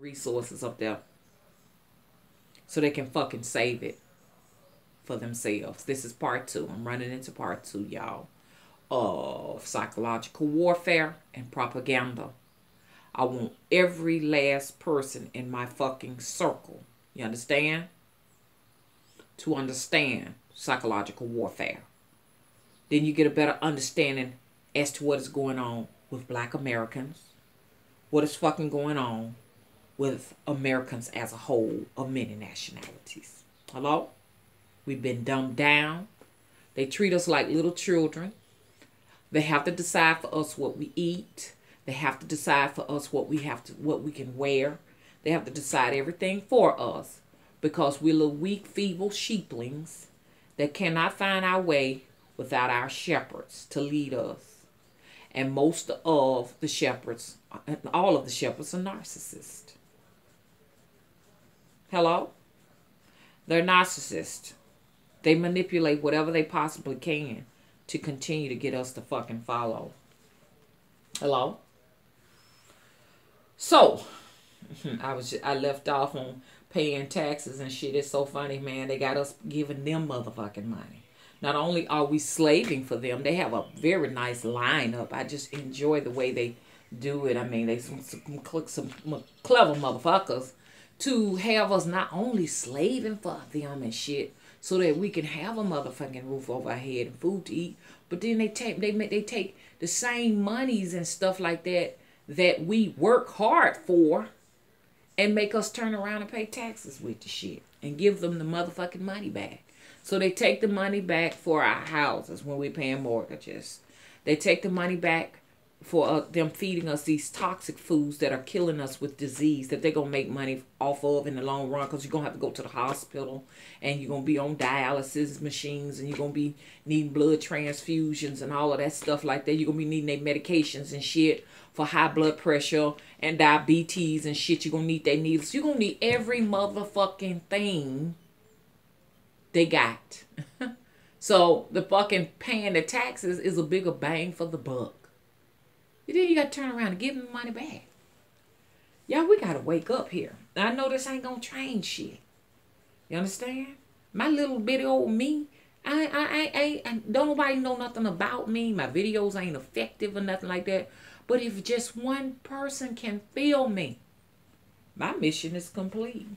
resources up there so they can fucking save it for themselves. This is part 2. I'm running into part 2, y'all, of psychological warfare and propaganda. I want every last person in my fucking circle, you understand, to understand psychological warfare. Then you get a better understanding as to what is going on with Black Americans, what is fucking going on with Americans as a whole of many nationalities. Hello? We've been dumbed down. They treat us like little children. They have to decide for us what we eat. They have to decide for us what we can wear. They have to decide everything for us because we're little weak, feeble sheeplings that cannot find our way without our shepherds to lead us. And most of the shepherds, all of the shepherds are narcissists. Hello? They're narcissists. They manipulate whatever they possibly can to continue to get us to fucking follow. Hello? So, I left off on paying taxes and shit. It's so funny, man. They got us giving them motherfucking money. Not only are we slaving for them, they have a very nice lineup. I just enjoy the way they do it. I mean, they some clever motherfuckers to have us not only slaving for them and shit, so that we can have a motherfucking roof over our head and food to eat, but then they take the same monies and stuff like that that we work hard for, and make us turn around and pay taxes with the shit and give them the motherfucking money back. So they take the money back for our houses when we're paying mortgages. They take the money back for them feeding us these toxic foods that are killing us with disease that they're going to make money off of in the long run, because you're going to have to go to the hospital and you're going to be on dialysis machines and you're going to be needing blood transfusions and all of that stuff like that. You're going to be needing their medications and shit for high blood pressure and diabetes and shit. You're going to need their needles. You're going to need every motherfucking thing they got. So the fucking paying the taxes is a bigger bang for the buck. And then you got to turn around and give them the money back. Y'all, we got to wake up here. I know this ain't going to change shit. You understand? My little bitty old me, I don't nobody know nothing about me. My videos ain't effective or nothing like that. But if just one person can feel me, my mission is complete.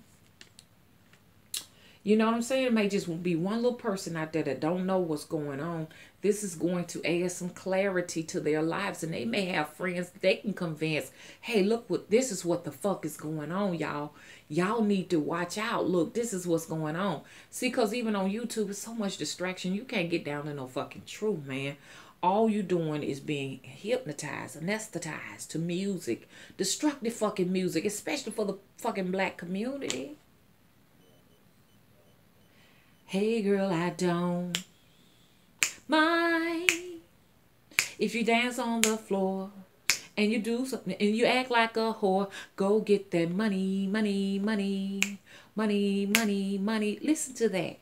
You know what I'm saying? It may just be one little person out there that don't know what's going on. This is going to add some clarity to their lives. And they may have friends they can convince, hey, look, this is what the fuck is going on, y'all. Y'all need to watch out. Look, this is what's going on. See, because even on YouTube, it's so much distraction. You can't get down to no fucking truth, man. All you doing is being hypnotized, anesthetized to music. Destructive fucking music, especially for the fucking Black community. Hey girl, I don't mind if you dance on the floor and you do something and you act like a whore. Go get that money, money, money, money, money, money. Listen to that.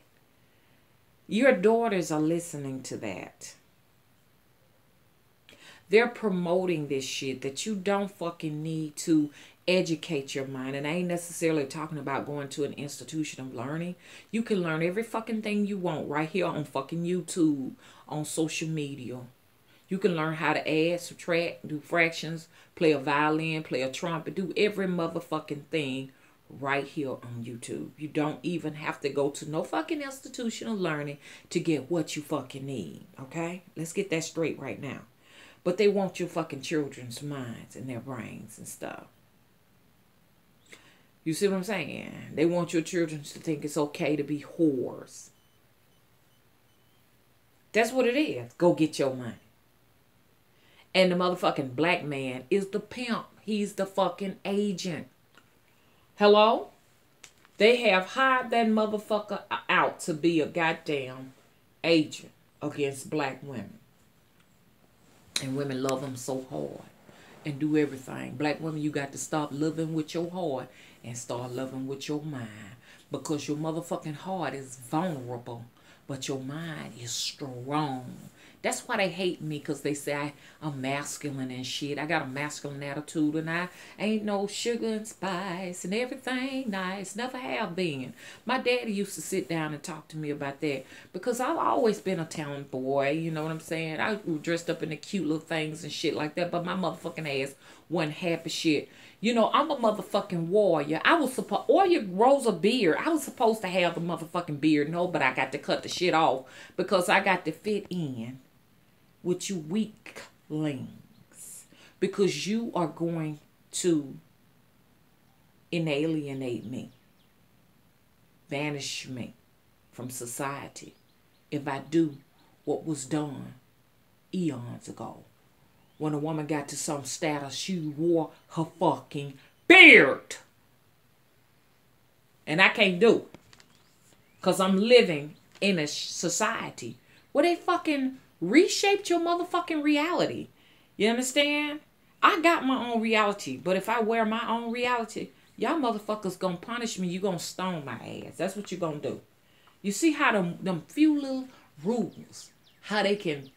Your daughters are listening to that. They're promoting this shit that you don't fucking need to educate your mind. And I ain't necessarily talking about going to an institution of learning. You can learn every fucking thing you want right here on fucking YouTube, on social media. You can learn how to add, subtract, do fractions, play a violin, play a trumpet, do every motherfucking thing right here on YouTube. You don't even have to go to no fucking institution of learning to get what you fucking need. Okay? Let's get that straight right now. But they want your fucking children's minds and their brains and stuff. You see what I'm saying? They want your children to think it's okay to be whores. That's what it is. Go get your money. And the motherfucking black man is the pimp. He's the fucking agent. Hello? They have hired that motherfucker out to be a goddamn agent against black women. And women love them so hard and do everything. Black women, you got to stop loving with your heart and start loving with your mind. Because your motherfucking heart is vulnerable, but your mind is strong. That's why they hate me, because they say I'm masculine and shit. I got a masculine attitude, and I ain't no sugar and spice and everything nice. Never have been. My daddy used to sit down and talk to me about that, because I've always been a town boy. You know what I'm saying? I was dressed up in the cute little things and shit like that, but my motherfucking ass wasn't happy shit. You know, I'm a motherfucking warrior. I was supposed, Warrior grows a beard. I was supposed to have the motherfucking beard. No, but I got to cut the shit off because I got to fit in with you weaklings. Because you are going to inalienate me, banish me from society if I do what was done eons ago. When a woman got to some status, she wore her fucking beard. And I can't do it. Because I'm living in a society where they fucking reshaped your motherfucking reality. You understand? I got my own reality. But if I wear my own reality, y'all motherfuckers gonna punish me. You gonna stone my ass. That's what you gonna do. You see how them few little rules, how they can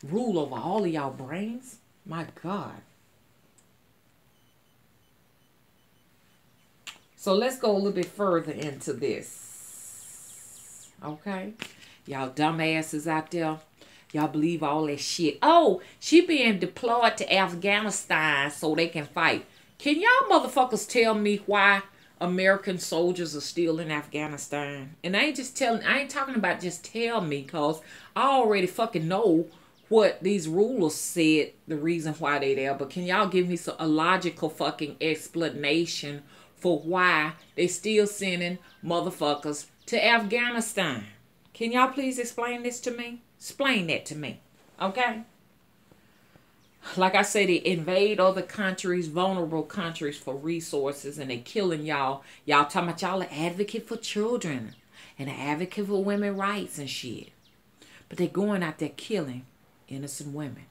rule over all of y'all brains? My God. So let's go a little bit further into this. Okay? Y'all dumbasses out there. Y'all believe all that shit. Oh, she being deployed to Afghanistan so they can fight. Can y'all motherfuckers tell me why American soldiers are still in Afghanistan? And I ain't talking about just tell me, because I already fucking know what these rulers said, the reason why they there. But can y'all give me a logical fucking explanation for why they still sending motherfuckers to Afghanistan? Can y'all please explain this to me? Explain that to me. Okay? Like I said, they invade other countries, vulnerable countries, for resources, and they killing y'all. Y'all talking about y'all an advocate for children and an advocate for women's rights and shit. But they going out there killing innocent women,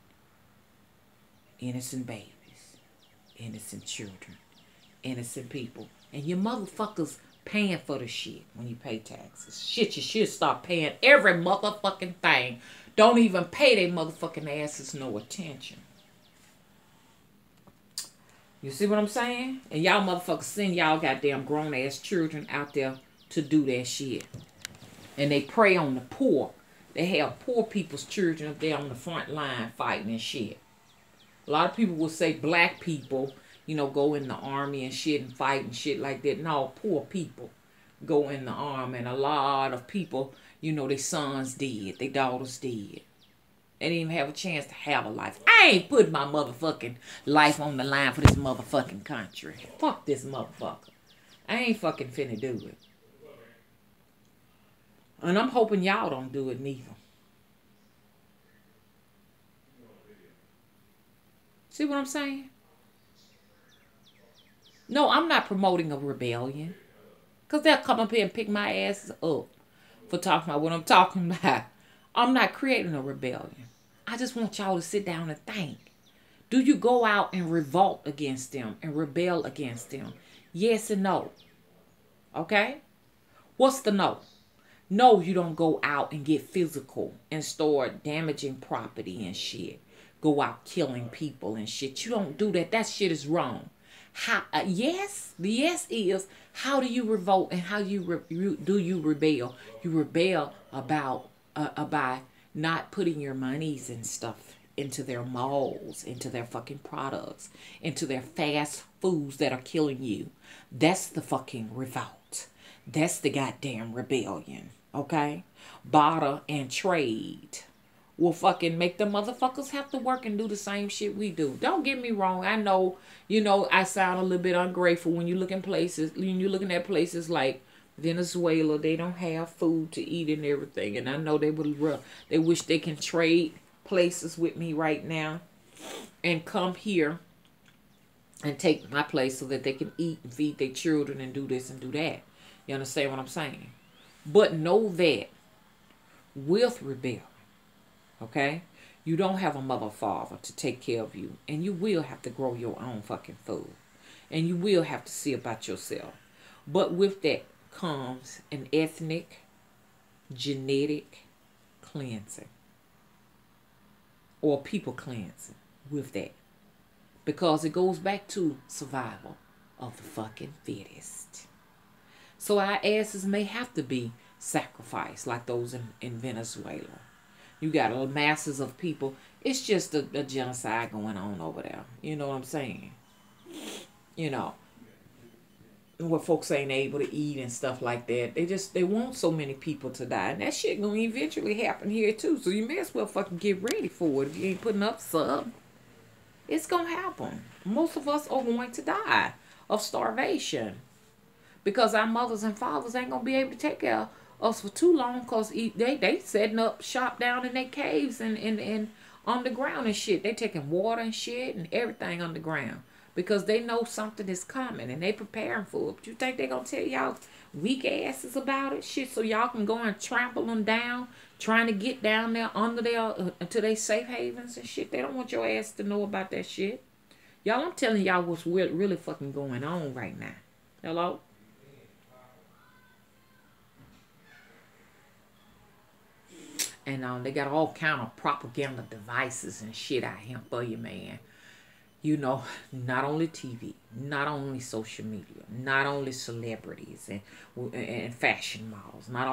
innocent babies, innocent children, innocent people. And you motherfuckers paying for the shit when you pay taxes. Shit, you should start paying every motherfucking thing. Don't even pay their motherfucking asses no attention. You see what I'm saying? And y'all motherfuckers send y'all goddamn grown ass children out there to do that shit. And they prey on the poor. They have poor people's children up there on the front line fighting and shit. A lot of people will say black people, you know, go in the army and shit and fight and shit like that. No, poor people go in the army. And a lot of people, you know, their sons dead. Their daughters dead. They didn't even have a chance to have a life. I ain't putting my motherfucking life on the line for this motherfucking country. Fuck this motherfucker. I ain't fucking finna do it. And I'm hoping y'all don't do it neither. See what I'm saying? No, I'm not promoting a rebellion. Because they'll come up here and pick my ass up for talking about what I'm talking about. I'm not creating a rebellion. I just want y'all to sit down and think. Do you go out and revolt against them and rebel against them? Yes and no. Okay? What's the no? No, you don't go out and get physical and start damaging property and shit. Go out killing people and shit. You don't do that. That shit is wrong. How? Yes, the yes is, how do you revolt and how do you rebel? You rebel by not putting your monies and stuff into their malls, into their fucking products, into their fast foods that are killing you. That's the fucking revolt. That's the goddamn rebellion. Okay? Barter and trade will fucking make the motherfuckers have to work and do the same shit we do. Don't get me wrong. I know, you know, I sound a little bit ungrateful when you look in places, when you're looking at places like Venezuela, they don't have food to eat and everything. And I know they wish they can trade places with me right now and come here and take my place so that they can eat and feed their children and do this and do that. You understand what I'm saying? But know that with rebellion, okay, you don't have a mother or father to take care of you. And you will have to grow your own fucking food. And you will have to see about yourself. But with that comes an ethnic, genetic cleansing. or people cleansing with that. Because it goes back to survival of the fucking fittest. So our asses may have to be sacrificed like those in Venezuela. You got masses of people. It's just a genocide going on over there. You know what I'm saying? You know, where folks ain't able to eat and stuff like that. They want so many people to die. And that shit gonna eventually happen here too. So you may as well fucking get ready for it. If you ain't putting up sub, it's gonna happen. Most of us are going to die of starvation. Because our mothers and fathers ain't gonna be able to take care of us for too long, because they setting up shop down in their caves and underground and shit. They taking water and shit and everything underground because they know something is coming and they preparing for it. But you think they gonna tell y'all weak asses about it? Shit, so y'all can go and trample them down, trying to get down there under there to their safe havens and shit. They don't want your ass to know about that shit. Y'all, I'm telling y'all what's really fucking going on right now. Hello? And they got all kind of propaganda devices and shit out here for you, man. You know, not only TV, not only social media, not only celebrities and fashion models, not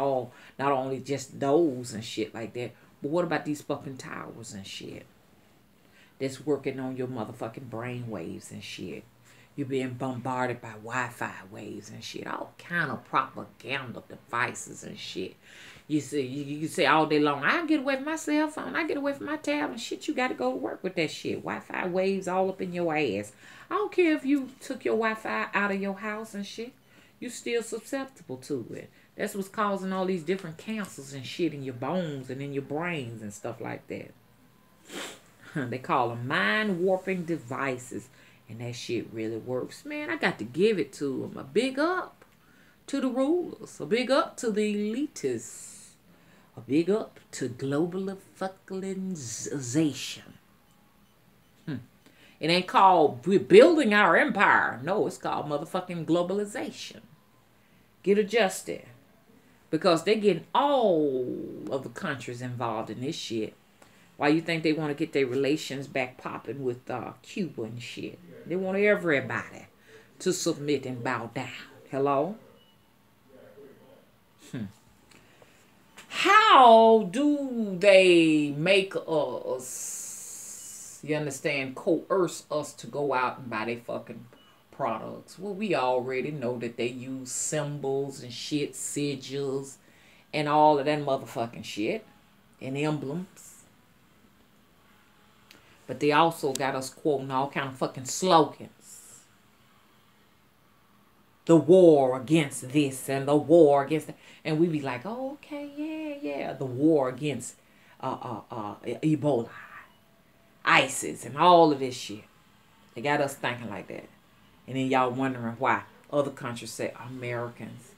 only just those and shit like that. But what about these fucking towers and shit that's working on your motherfucking brain waves and shit? You're being bombarded by Wi-Fi waves and shit. All kind of propaganda devices and shit. You see, you can say all day long, I get away from my cell phone, I get away from my tab and shit. You got to go to work with that shit. Wi-Fi waves all up in your ass. I don't care if you took your Wi-Fi out of your house and shit. You still susceptible to it. That's what's causing all these different cancers and shit in your bones and in your brains and stuff like that. They call them mind-warping devices. And that shit really works. Man, I got to give it to them. A big up to the rulers. A big up to the elitists. A big up to globalization. It ain't called we're building our empire. No, it's called motherfucking globalization. Get adjusted. Because they're getting all of the countries involved in this shit. Why you think they want to get their relations back popping with Cuba and shit? They want everybody to submit and bow down. Hello? How do they make us, you understand, coerce us to go out and buy their fucking products? Well, we already know that they use symbols and shit, sigils, and all of that motherfucking shit, and emblems. But they also got us quoting all kind of fucking slogans. The war against this and the war against that. And we be like, oh, okay, yeah. The war against Ebola, ISIS, and all of this shit. They got us thinking like that. And then y'all wondering why other countries say Americans.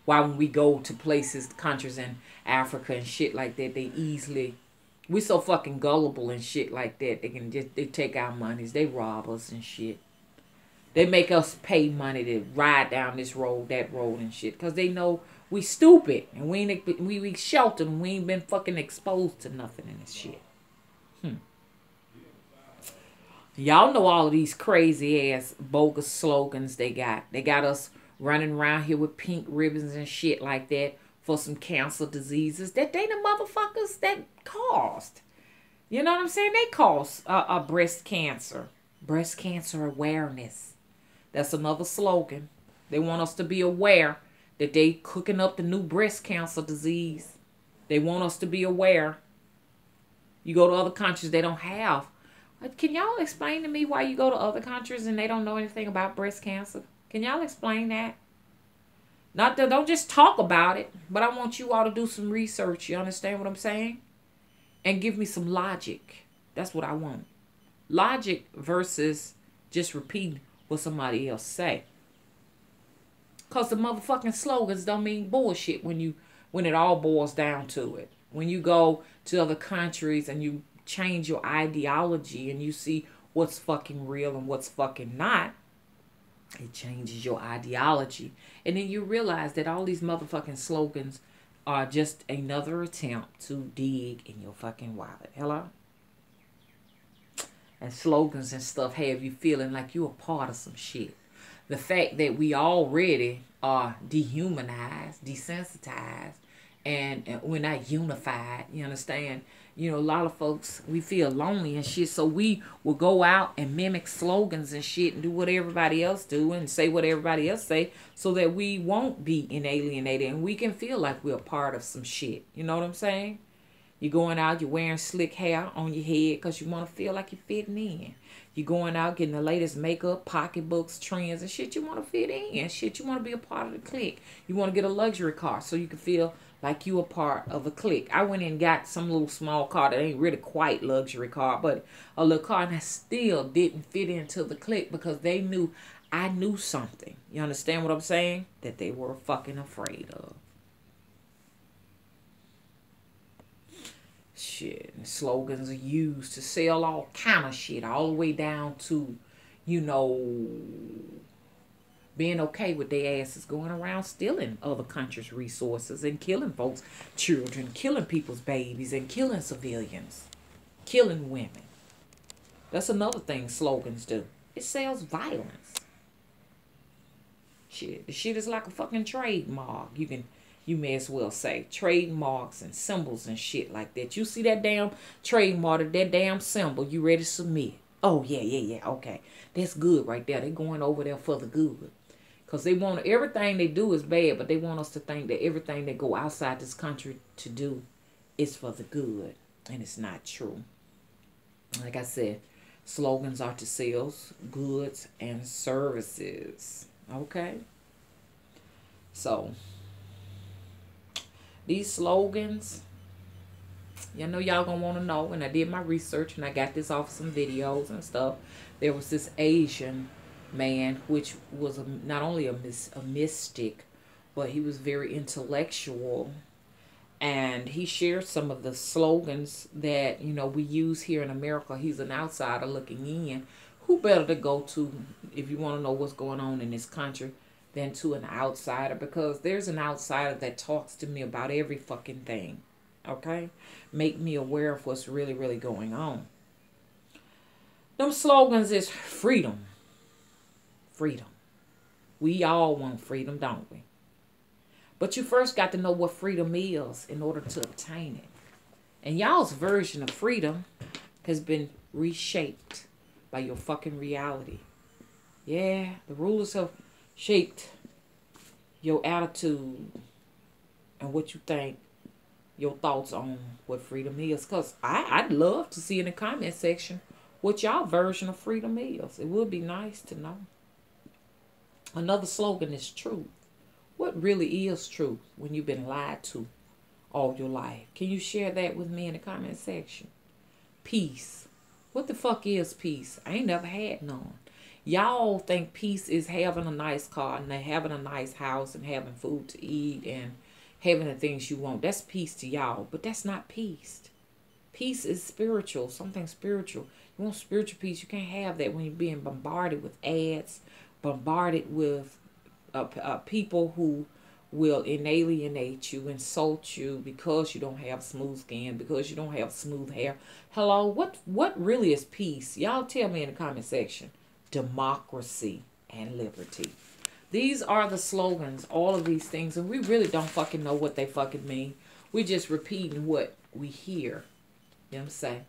Why when we go to places, countries in Africa and shit like that, they easily... We so fucking gullible and shit like that. They take our monies. They rob us and shit. They make us pay money to ride down this road, that road and shit. Because they know we stupid. And we sheltered and we ain't been fucking exposed to nothing in this shit. Y'all know all of these crazy ass bogus slogans they got. They got us running around here with pink ribbons and shit like that. For some cancer diseases that they the motherfuckers that caused. You know what I'm saying? They caused breast cancer. Breast cancer awareness. That's another slogan. They want us to be aware that they cooking up the new breast cancer disease. They want us to be aware. You go to other countries, they don't have. Can y'all explain to me why you go to other countries and they don't know anything about breast cancer? Can y'all explain that? Not that don't just talk about it, but I want you all to do some research. You understand what I'm saying? And give me some logic. That's what I want. Logic versus just repeating what somebody else say. Cause the motherfucking slogans don't mean bullshit when it all boils down to it. When you go to other countries and you change your ideology and you see what's fucking real and what's fucking not. It changes your ideology. And then you realize that all these motherfucking slogans are just another attempt to dig in your fucking wallet. Hello? and slogans and stuff have you feeling like you're a part of some shit. The fact that we already are dehumanized, desensitized, and we're not unified, you understand? You know, a lot of folks, we feel lonely and shit, so we will go out and mimic slogans and shit and do what everybody else do and say what everybody else say so that we won't be alienated and we can feel like we're a part of some shit. You know what I'm saying? You're going out, you're wearing slick hair on your head because you want to feel like you're fitting in. You're going out getting the latest makeup, pocketbooks, trends, and shit. You want to fit in. Shit, you want to be a part of the clique. You want to get a luxury car so you can feel like you a part of a clique. I went and got some little small car that ain't really quite luxury car, but a little car that still didn't fit into the clique because they knew I knew something. You understand what I'm saying? That they were fucking afraid of. Shit, and slogans are used to sell all kind of shit, all the way down to, you know, being okay with their asses going around stealing other countries' resources and killing folks' children, killing people's babies, and killing civilians, killing women. That's another thing slogans do. It sells violence. Shit, the shit is like a fucking trademark. You may as well say trademarks and symbols and shit like that. You see that damn trademark, that damn symbol, you ready to submit. Oh, yeah, okay. That's good right there. They going over there for the good. Because they want, everything they do is bad, but they want us to think that everything they go outside this country to do is for the good. And it's not true. Like I said, slogans are to sell goods and services. Okay? So these slogans, you know, y'all gonna want to know. And I did my research and I got this off some videos and stuff. There was this Asian man, which was not only a mystic, but he was very intellectual. And he shared some of the slogans that, you know, we use here in America. He's an outsider looking in. Who better to go to if you want to know what's going on in this country than to an outsider? Because there's an outsider that talks to me about every fucking thing. Okay? Make me aware of what's really, really going on. Them slogans is freedom. Freedom. We all want freedom, don't we? But you first got to know what freedom is in order to obtain it. And y'all's version of freedom has been reshaped by your fucking reality. Yeah, the rulers have shaped your attitude and what you think, your thoughts on what freedom is. Because I'd love to see in the comment section what y'all version of freedom is. It would be nice to know. Another slogan is truth. What really is truth when you've been lied to all your life? Can you share that with me in the comment section? Peace. What the fuck is peace? I ain't never had none. Y'all think peace is having a nice car and having a nice house and having food to eat and having the things you want. That's peace to y'all, but that's not peace. Peace is spiritual, something spiritual. You want spiritual peace, you can't have that when you're being bombarded with ads, bombarded with people who will alienate you, insult you because you don't have smooth skin, because you don't have smooth hair. Hello, what really is peace? Y'all tell me in the comment section. Democracy and liberty. These are the slogans, all of these things, and we really don't fucking know what they fucking mean. We're just repeating what we hear them say.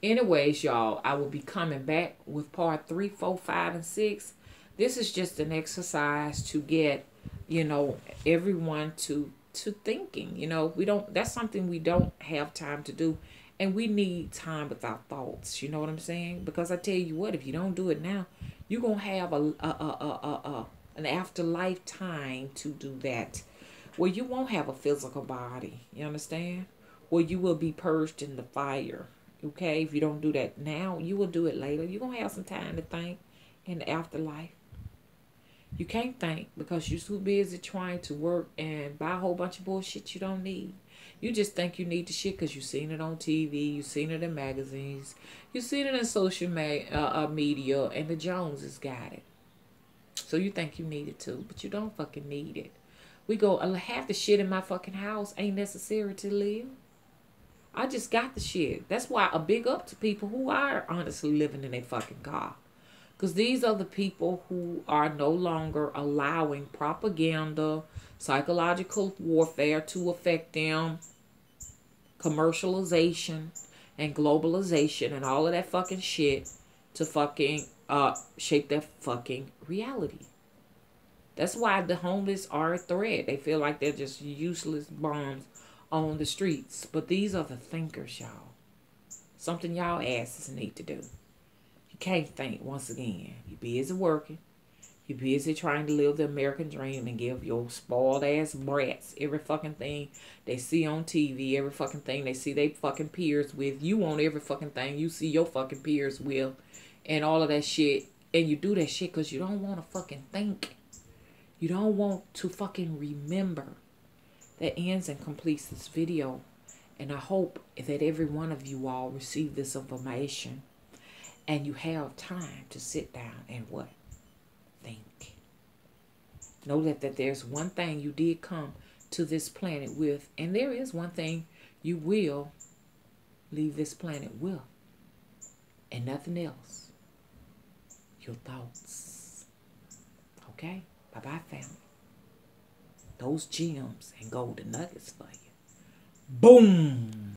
Anyways, y'all, I will be coming back with part 3, 4, 5, and 6. This is just an exercise to get, you know, everyone to thinking. You know, that's something we don't have time to do. And we need time with our thoughts. You know what I'm saying? Because I tell you what, if you don't do it now, you're going to have an afterlife time to do that. Where you won't have a physical body. You understand? Where you will be purged in the fire. Okay? If you don't do that now, you will do it later. You're going to have some time to think in the afterlife. You can't think because you're too busy trying to work and buy a whole bunch of bullshit you don't need. You just think you need the shit because you've seen it on TV, you've seen it in magazines, you've seen it in social media, and the Joneses got it. So you think you need it too, but you don't fucking need it. We go, half the shit in my fucking house ain't necessary to live. I just got the shit. That's why a big up to people who are honestly living in a fucking car. Because these are the people who are no longer allowing propaganda, psychological warfare to affect them, commercialization and globalization and all of that fucking shit to fucking shape their fucking reality. That's why the homeless are a threat. They feel like they're just useless bombs on the streets. But these are the thinkers, y'all. Something y'all asses need to do. You can't think once again. You're busy working. You're busy trying to live the American dream and give your spoiled ass brats every fucking thing they see on TV, every fucking thing they see they fucking peers with. You want every fucking thing you see your fucking peers with and all of that shit. And you do that shit because you don't want to fucking think. You don't want to fucking remember. That ends and completes this video. And I hope that every one of you all receive this information and you have time to sit down and what? Think. Know that there's one thing you did come to this planet with, and there is one thing you will leave this planet with, and nothing else. Your thoughts. Okay? Bye-bye, family. Those gems and golden nuggets for you. Boom!